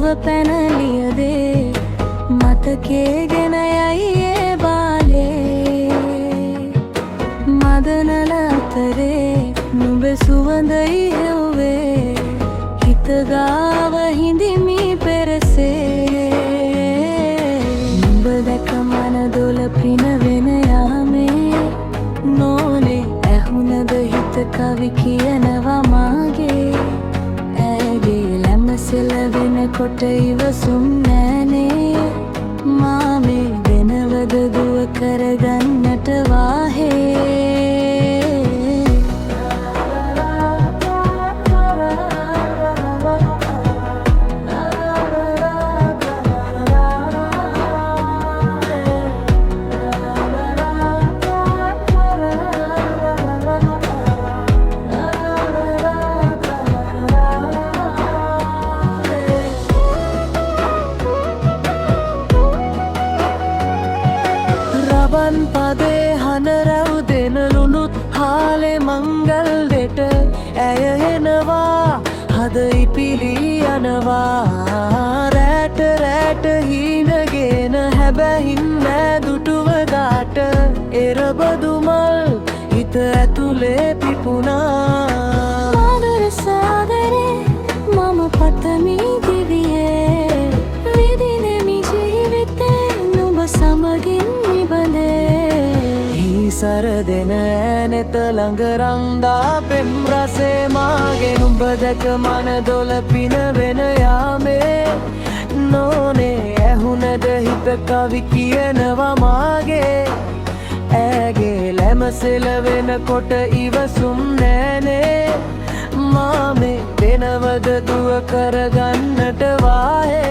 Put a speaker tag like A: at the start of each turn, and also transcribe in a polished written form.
A: දුව පැනලියදේ මතකේ ගෙන යයියේ බාලේ මදනල අතරේ නුඹ සුවඳයි හෙව්වේ හිත ගාව හිඳිමි පෙරසේ නුඹ දැක මන දොල පිනවෙන යාමේ නෝනේ ඇහුනද හිත කවි කියනවා මාගේ ඇගේ ලැමසෙලවෙන කොට ඉවසුම් නෑනේ මාමේ වෙනවද දුව කරගන්නට වාහේ වන් පදේ හනරැව් දෙන ලුණුත් හාලේ මංගල් දෙට ඇය එනවා හද ඉපිලී යනවා රැට රැට හීනගෙන හැබැහින් නෑ දුටුව ගාට එරබදු මල් හිත ඇතුලේ පිපුණා මාදර සාදරේ මම පතමි දිවියේ විදිනෙමි ජීවිතේ නුඹ සමගින් සර දෙන ඈනෙත ළඟ රංදා පෙම් රසේ මාගේ නුඹ දැක මන දොල පිනවෙන යාමේ නෝනේ ඇහුනද හිත කවි කියනවා මාගේ ඇගේ ලැමසෙලවෙන කොට ඉවසුම් නෑනේ මාමේ වෙනවද දුව කරගන්නට වාහේ